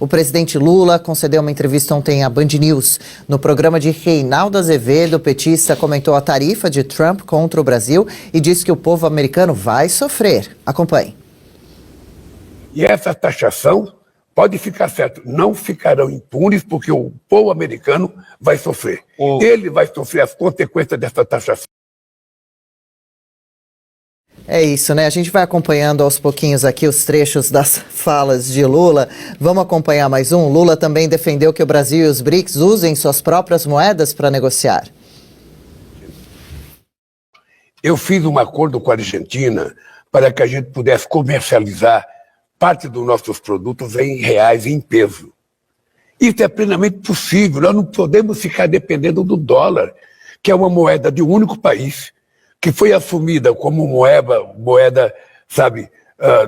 O presidente Lula concedeu uma entrevista ontem à Band News. No programa de Reinaldo Azevedo, o petista comentou a tarifa de Trump contra o Brasil e disse que o povo americano vai sofrer. Acompanhe. E essa taxação, pode ficar certo, não ficarão impunes porque o povo americano vai sofrer. Ele vai sofrer as consequências dessa taxação. É isso, né? A gente vai acompanhando aos pouquinhos aqui os trechos das falas de Lula. Vamos acompanhar mais um. Lula também defendeu que o Brasil e os BRICS usem suas próprias moedas para negociar. Eu fiz um acordo com a Argentina para que a gente pudesse comercializar parte dos nossos produtos em reais, em peso. Isso é plenamente possível. Nós não podemos ficar dependendo do dólar, que é uma moeda de um único país, que foi assumida como moeda, sabe,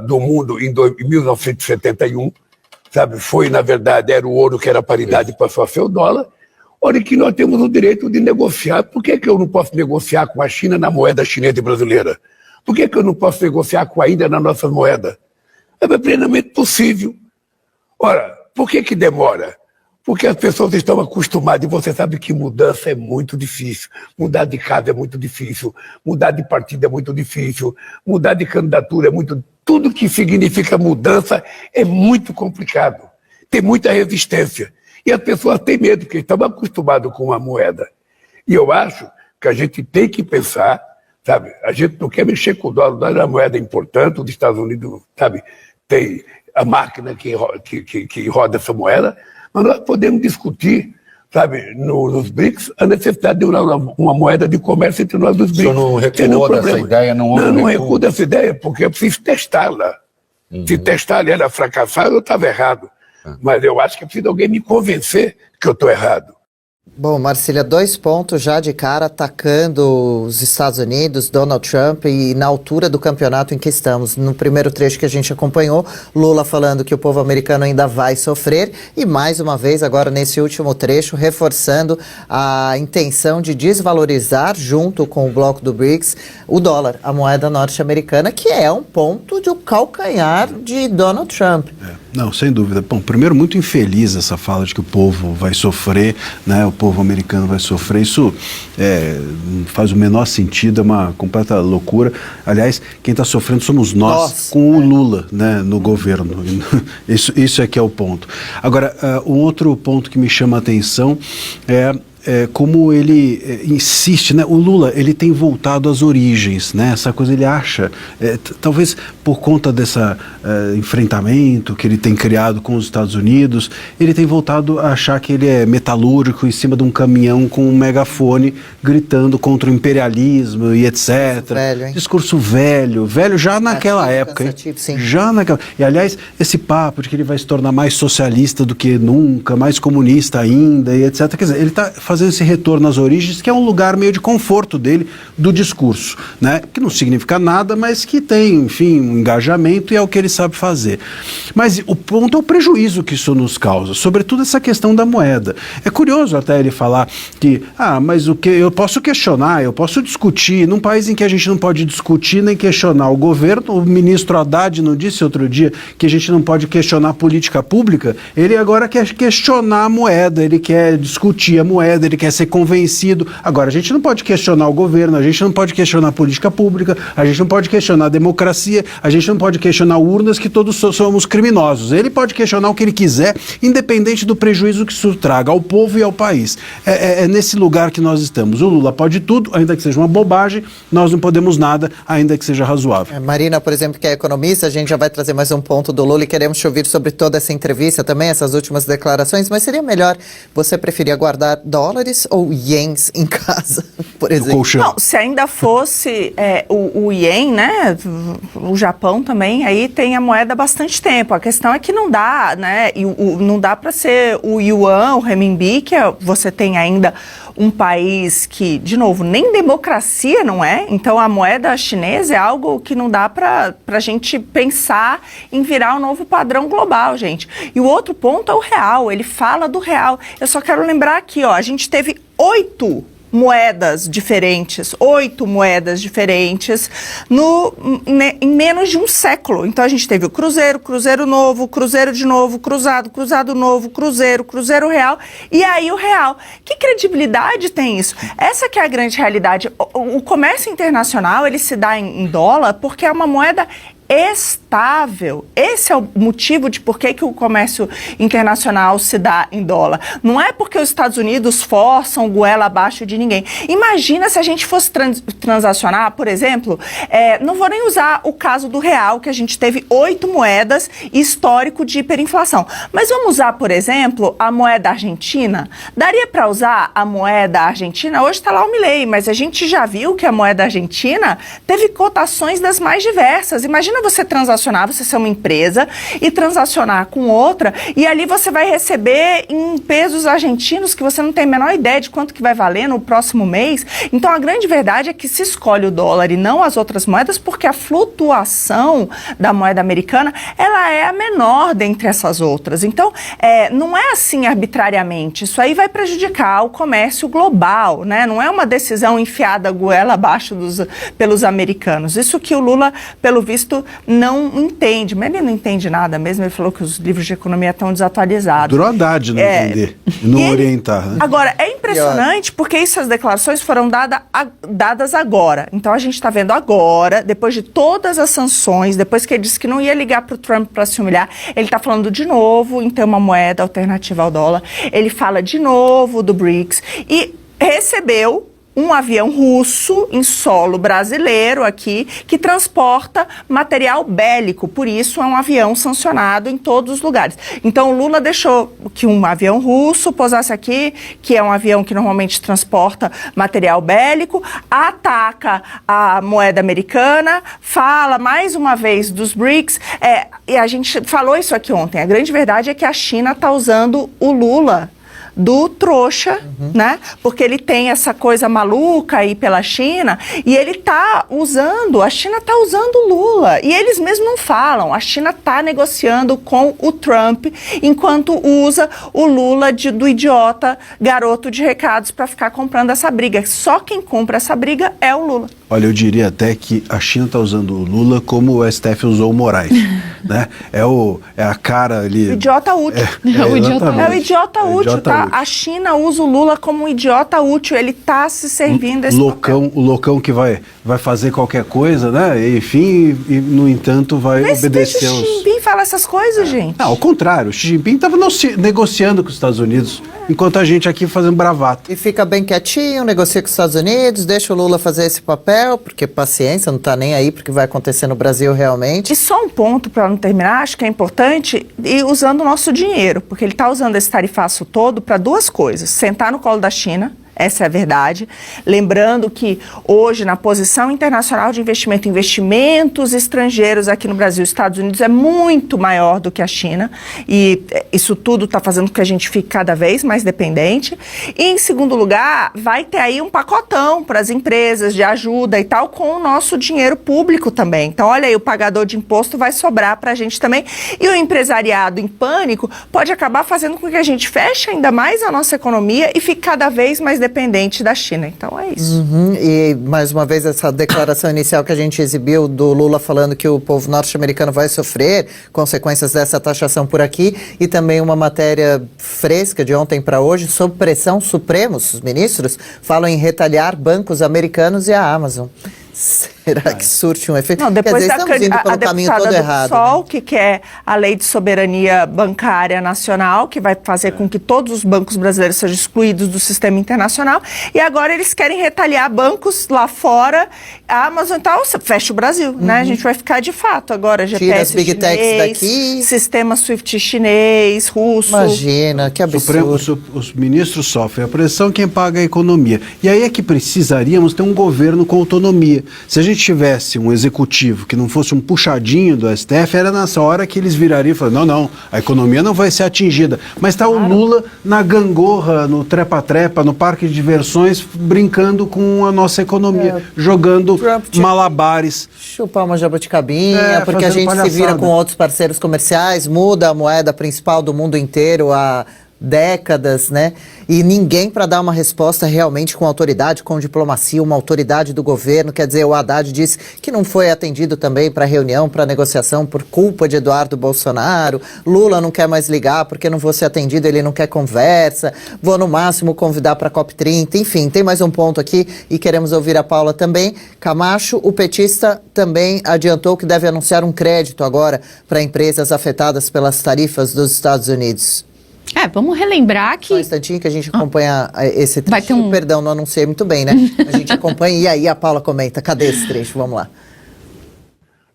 do mundo em 1971, sabe, foi, na verdade, era o ouro que era paridade, passou a ser o dólar. Olha que nós temos o direito de negociar. Por que eu não posso negociar com a China na moeda chinesa e brasileira? Por que eu não posso negociar com a Índia na nossa moeda? É plenamente possível. Ora, por que demora? Porque as pessoas estão acostumadas, e você sabe que mudança é muito difícil. Mudar de casa é muito difícil, mudar de partido é muito difícil, mudar de candidatura é muito... Tudo que significa mudança é muito complicado. Tem muita resistência. E as pessoas têm medo, porque estão acostumadas com a moeda. E eu acho que a gente tem que pensar, sabe, a gente não quer mexer com o dólar. O dólar é uma moeda importante, os Estados Unidos, sabe, tem a máquina que roda essa moeda, mas nós podemos discutir, sabe, nos BRICS, a necessidade de uma moeda de comércio entre nós dos BRICS. O senhor não recuou dessa ideia? Não recuo dessa ideia, porque eu preciso testá-la. Se testar ela fracassar, eu estava errado. Mas eu acho que precisa alguém me convencer que eu estou errado. Bom, Marcília, 2 pontos já de cara atacando os Estados Unidos, Donald Trump, e na altura do campeonato em que estamos. No primeiro trecho que a gente acompanhou, Lula falando que o povo americano ainda vai sofrer e, mais uma vez, agora nesse último trecho, reforçando a intenção de desvalorizar, junto com o bloco do BRICS, o dólar, a moeda norte-americana, que é um ponto de calcanhar de Donald Trump. Não, sem dúvida. Bom, primeiro, muito infeliz essa fala de que o povo vai sofrer, né? O povo americano vai sofrer. Isso não faz o menor sentido, é uma completa loucura. Aliás, quem está sofrendo somos nós, com o Lula, né, no governo. Isso é que é o ponto. Agora, um outro ponto que me chama a atenção como ele insiste, né? O Lula, ele tem voltado às origens, né? Essa coisa ele acha, talvez por conta desse enfrentamento que ele tem criado com os Estados Unidos, ele tem voltado a achar que ele é metalúrgico em cima de um caminhão com um megafone gritando contra o imperialismo e etc. Velho, hein? Discurso velho já naquela época, hein? Já naquela... E aliás, esse papo de que ele vai se tornar mais socialista do que nunca, mais comunista ainda e etc. Quer dizer, ele está fazendo esse retorno às origens, que é um lugar meio de conforto dele, do discurso, né? Que não significa nada, mas que tem, enfim, um engajamento e é o que ele sabe fazer. Mas o ponto é o prejuízo que isso nos causa, sobretudo essa questão da moeda. É curioso até ele falar que, mas o que eu posso questionar, eu posso discutir, num país em que a gente não pode discutir nem questionar o governo, o ministro Haddad não disse outro dia que a gente não pode questionar a política pública, ele agora quer questionar a moeda, ele quer discutir a moeda, ele quer ser convencido. Agora, a gente não pode questionar o governo, a gente não pode questionar a política pública, a gente não pode questionar a democracia, a gente não pode questionar urnas, que todos somos criminosos. Ele pode questionar o que ele quiser, independente do prejuízo que isso traga ao povo e ao país. É nesse lugar que nós estamos. O Lula pode tudo, ainda que seja uma bobagem, nós não podemos nada, ainda que seja razoável. Marina, por exemplo, que é economista, a gente já vai trazer mais um ponto do Lula e queremos te ouvir sobre toda essa entrevista também, essas últimas declarações, mas seria melhor você preferir guardar dólares ou ienes em casa, por exemplo? Não, se ainda fosse o ien, né, o Japão também, aí tem a moeda há bastante tempo. A questão é que não dá, né, não dá para ser o yuan, o renminbi, que você tem ainda um país que, de novo, nem democracia não é, então a moeda chinesa é algo que não dá para a gente pensar em virar um novo padrão global, gente. E o outro ponto é o real, ele fala do real. Eu só quero lembrar aqui, a gente teve 8 moedas diferentes, 8 moedas diferentes em menos de um século. Então a gente teve o cruzeiro, cruzeiro novo, cruzeiro de novo, cruzado, cruzado novo, cruzeiro, cruzeiro real e aí o real. Que credibilidade tem isso? Essa que é a grande realidade. O comércio internacional, ele se dá em dólar porque é uma moeda estável. Esse é o motivo de por que o comércio internacional se dá em dólar. Não é porque os Estados Unidos forçam goela abaixo de ninguém. Imagina se a gente fosse transacionar, por exemplo, não vou nem usar o caso do real, que a gente teve 8 moedas histórico de hiperinflação. Mas vamos usar, por exemplo, a moeda argentina? Daria para usar a moeda argentina? Hoje está lá o Milei, mas a gente já viu que a moeda argentina teve cotações das mais diversas. Imagina você transacionar, você ser uma empresa e transacionar com outra e ali você vai receber em pesos argentinos que você não tem a menor ideia de quanto que vai valer no próximo mês. Então a grande verdade é que se escolhe o dólar e não as outras moedas porque a flutuação da moeda americana, ela é a menor dentre essas outras. Então não é assim arbitrariamente, isso aí vai prejudicar o comércio global, né? Não é uma decisão enfiada goela abaixo pelos americanos. Isso que o Lula, pelo visto, não entende, mas ele não entende nada mesmo, ele falou que os livros de economia estão desatualizados. Durou a Haddad não entender, não orientar. Né? Agora, é impressionante porque essas declarações foram dadas agora. Então a gente está vendo agora, depois de todas as sanções, depois que ele disse que não ia ligar para o Trump para se humilhar, ele está falando de novo em ter uma moeda alternativa ao dólar, ele fala de novo do BRICS e recebeu um avião russo em solo brasileiro aqui que transporta material bélico, por isso é um avião sancionado em todos os lugares. Então o Lula deixou que um avião russo pousasse aqui, que é um avião que normalmente transporta material bélico, ataca a moeda americana, fala mais uma vez dos BRICS, e a gente falou isso aqui ontem, a grande verdade é que a China está usando o Lula do trouxa, né? Porque ele tem essa coisa maluca aí pela China e ele tá usando, a China tá usando o Lula e eles mesmos não falam, a China tá negociando com o Trump enquanto usa o Lula do idiota garoto de recados para ficar comprando essa briga. Só quem compra essa briga é o Lula. Olha, eu diria até que a China está usando o Lula como o STF usou o Moraes, né? É a cara ali... O idiota útil. É o idiota útil, tá? A China usa o Lula como um idiota útil, ele tá se servindo desse papel. O loucão que vai fazer qualquer coisa, né? Enfim, e no entanto vai obedecer aos... Mas Xi Jinping fala essas coisas, gente. Não, ao contrário, o Xi Jinping estava negociando com os Estados Unidos, enquanto a gente aqui fazendo bravata. E fica bem quietinho, negocia com os Estados Unidos, deixa o Lula fazer esse papel, porque paciência, não está nem aí porque vai acontecer no Brasil realmente. E só um ponto para não terminar, acho que é importante ir usando o nosso dinheiro, porque ele está usando esse tarifaço todo para duas coisas: sentar no colo da China, essa é a verdade. Lembrando que hoje, na posição internacional de investimento, investimentos estrangeiros aqui no Brasil, Estados Unidos é muito maior do que a China. E isso tudo está fazendo com que a gente fique cada vez mais dependente. E, em segundo lugar, vai ter aí um pacotão para as empresas de ajuda e tal, com o nosso dinheiro público também. Então, olha aí, o pagador de imposto vai sobrar para a gente também. E o empresariado em pânico pode acabar fazendo com que a gente feche ainda mais a nossa economia e fique cada vez mais dependente da China. Então é isso. E mais uma vez essa declaração inicial que a gente exibiu do Lula falando que o povo norte-americano vai sofrer consequências dessa taxação por aqui, e também uma matéria fresca de ontem para hoje, sob pressão, Supremos, os ministros falam em retalhar bancos americanos e a Amazon. Será que surte um efeito? Não, depois estamos indo pelo caminho todo errado. Sol, que quer a lei de soberania bancária nacional, que vai fazer com que todos os bancos brasileiros sejam excluídos do sistema internacional, e agora eles querem retalhar bancos lá fora, a Amazon e tal, fecha o Brasil, né? A gente vai ficar de fato agora, GPS Big Techs daqui, sistema SWIFT chinês, russo. Imagina, que absurdo. Os ministros sofrem a pressão, quem paga é a economia. E aí é que precisaríamos ter um governo com autonomia. Se a gente tivesse um executivo que não fosse um puxadinho do STF, era nessa hora que eles virariam e falariam, não, a economia não vai ser atingida. Mas está o Lula na gangorra, no trepa-trepa, no parque de diversões, brincando com a nossa economia, jogando malabares. Chupar uma jabuticabinha, porque a gente se vira com outros parceiros comerciais, muda a moeda principal do mundo inteiro a décadas, né? E ninguém para dar uma resposta realmente com autoridade, com diplomacia, uma autoridade do governo. Quer dizer, o Haddad disse que não foi atendido também para reunião, para negociação por culpa de Eduardo Bolsonaro. Lula não quer mais ligar porque não vou ser atendido, ele não quer conversa. Vou no máximo convidar para a COP30. Enfim, tem mais um ponto aqui e queremos ouvir a Paula também. Camacho, o petista também adiantou que deve anunciar um crédito agora para empresas afetadas pelas tarifas dos Estados Unidos. Vamos relembrar que... Só um instantinho que a gente acompanha esse trecho. Vai ter um... Perdão, não anunciei muito bem, né? A gente acompanha e aí a Paula comenta. Cadê esse trecho? Vamos lá.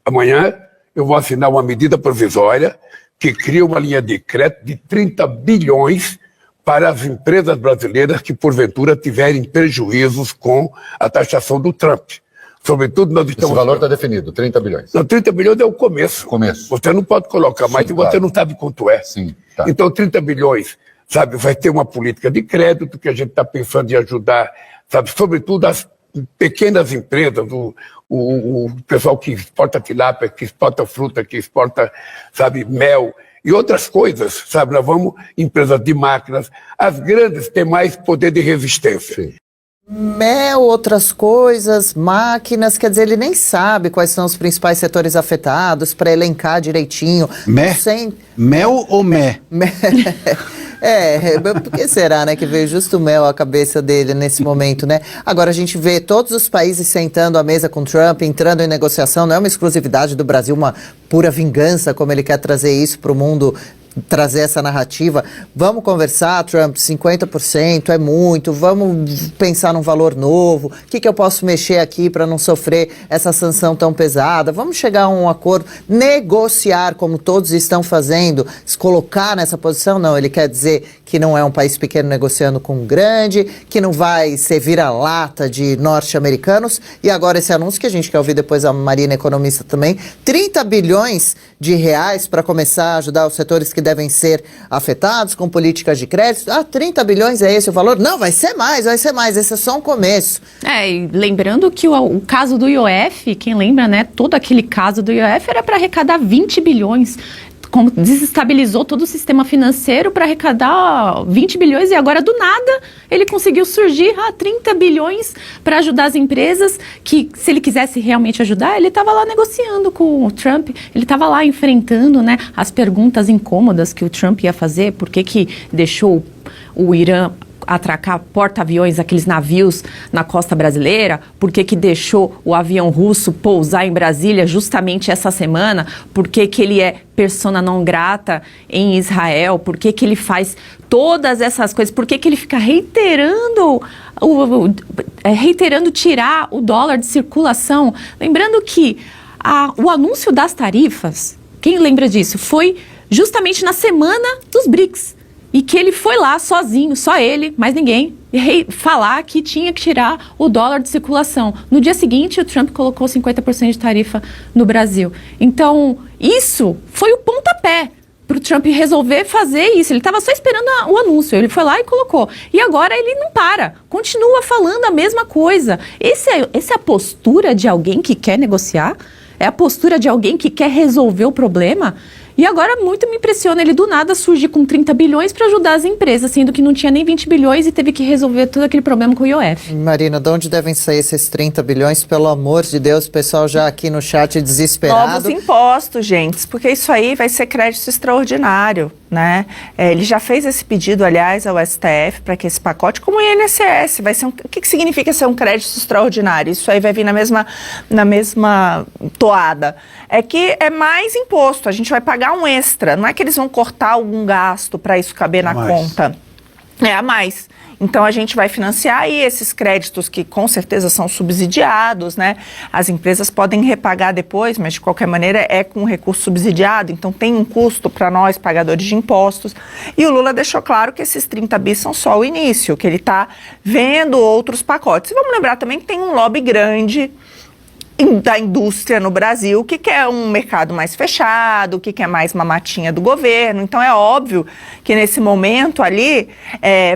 Amanhã eu vou assinar uma medida provisória que cria uma linha de crédito de 30 bilhões para as empresas brasileiras que, porventura, tiverem prejuízos com a taxação do Trump. Sobretudo, nós estamos... Esse valor está definido, 30 bilhões. Não, 30 bilhões é o começo. Você não pode colocar mais, Sim, você claro. não sabe quanto é. Sim, tá. Então, 30 bilhões, sabe, vai ter uma política de crédito que a gente está pensando em ajudar, sabe, sobretudo as pequenas empresas, o pessoal que exporta tilápia, que exporta fruta, que exporta, sabe, mel e outras coisas, sabe, nós vamos, empresas de máquinas, as grandes têm mais poder de resistência. Sim. Mel, outras coisas, máquinas, quer dizer, ele nem sabe quais são os principais setores afetados para elencar direitinho. Mel ou mé? Por que será, né, que veio justo o mel à cabeça dele nesse momento, né? Agora a gente vê todos os países sentando à mesa com Trump, entrando em negociação, não é uma exclusividade do Brasil, uma pura vingança, como ele quer trazer isso para o mundo, trazer essa narrativa. Vamos conversar, Trump, 50% é muito, vamos pensar num valor novo, o que eu posso mexer aqui para não sofrer essa sanção tão pesada, vamos chegar a um acordo, negociar como todos estão fazendo, se colocar nessa posição. Não, ele quer dizer que não é um país pequeno negociando com um grande, que não vai ser vira-lata de norte-americanos. E agora esse anúncio que a gente quer ouvir depois, a Marina, economista também, 30 bilhões de reais para começar a ajudar os setores que devem ser afetados com políticas de crédito. 30 bilhões é esse o valor? Não, vai ser mais, esse é só um começo. E lembrando que o caso do IOF, quem lembra, né, todo aquele caso do IOF era para arrecadar 20 bilhões, como desestabilizou todo o sistema financeiro para arrecadar 20 bilhões e agora do nada ele conseguiu surgir 30 bilhões para ajudar as empresas que, se ele quisesse realmente ajudar, ele estava lá negociando com o Trump, ele estava lá enfrentando, né, as perguntas incômodas que o Trump ia fazer, por que deixou o Irã atracar porta-aviões, aqueles navios na costa brasileira, por que deixou o avião russo pousar em Brasília justamente essa semana, por que ele é persona não grata em Israel, por que ele faz todas essas coisas, por que ele fica reiterando tirar o dólar de circulação. Lembrando que o anúncio das tarifas, quem lembra disso, foi justamente na semana dos BRICS. E que ele foi lá sozinho, só ele, mais ninguém, falar que tinha que tirar o dólar de circulação. No dia seguinte, o Trump colocou 50% de tarifa no Brasil. Então, isso foi o pontapé para o Trump resolver fazer isso. Ele estava só esperando o anúncio, ele foi lá e colocou. E agora ele não para, continua falando a mesma coisa. Essa é a postura de alguém que quer negociar? É a postura de alguém que quer resolver o problema? E agora muito me impressiona ele do nada surgir com 30 bilhões para ajudar as empresas, sendo que não tinha nem 20 bilhões e teve que resolver todo aquele problema com o IOF. Marina, de onde devem sair esses 30 bilhões? Pelo amor de Deus, o pessoal já aqui no chat desesperado. Novos impostos, gente, porque isso aí vai ser crédito extraordinário, né? Ele já fez esse pedido, aliás, ao STF para que esse pacote, como o INSS, vai ser o que significa ser um crédito extraordinário? Isso aí vai vir na mesma toada. É que é mais imposto, a gente vai pagar um extra, não é que eles vão cortar algum gasto para isso caber na conta. É a mais. Então a gente vai financiar aí esses créditos que com certeza são subsidiados, né? As empresas podem repagar depois, mas de qualquer maneira é com recurso subsidiado, então tem um custo para nós, pagadores de impostos. E o Lula deixou claro que esses 30 bi são só o início, que ele está vendo outros pacotes. E vamos lembrar também que tem um lobby grande da indústria no Brasil, que quer um mercado mais fechado, que quer mais mamatinha do governo. Então é óbvio que nesse momento ali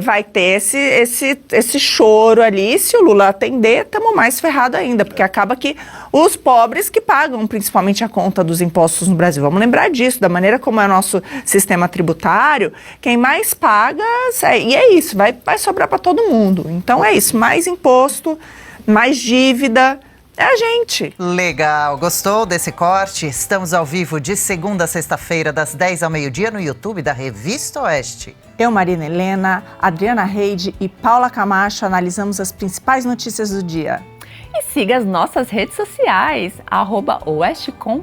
vai ter esse choro ali. Se o Lula atender, estamos mais ferrados ainda, porque acaba que os pobres que pagam principalmente a conta dos impostos no Brasil. Vamos lembrar disso, da maneira como é o nosso sistema tributário, quem mais paga, e é isso, vai sobrar para todo mundo. Então é isso, mais imposto, mais dívida. É a gente. Legal. Gostou desse corte? Estamos ao vivo de segunda a sexta-feira, das 10 ao meio-dia, no YouTube da Revista Oeste. Eu, Marina Helena, Adriana Reide e Paula Camacho analisamos as principais notícias do dia. E siga as nossas redes sociais, @oestcom.elas.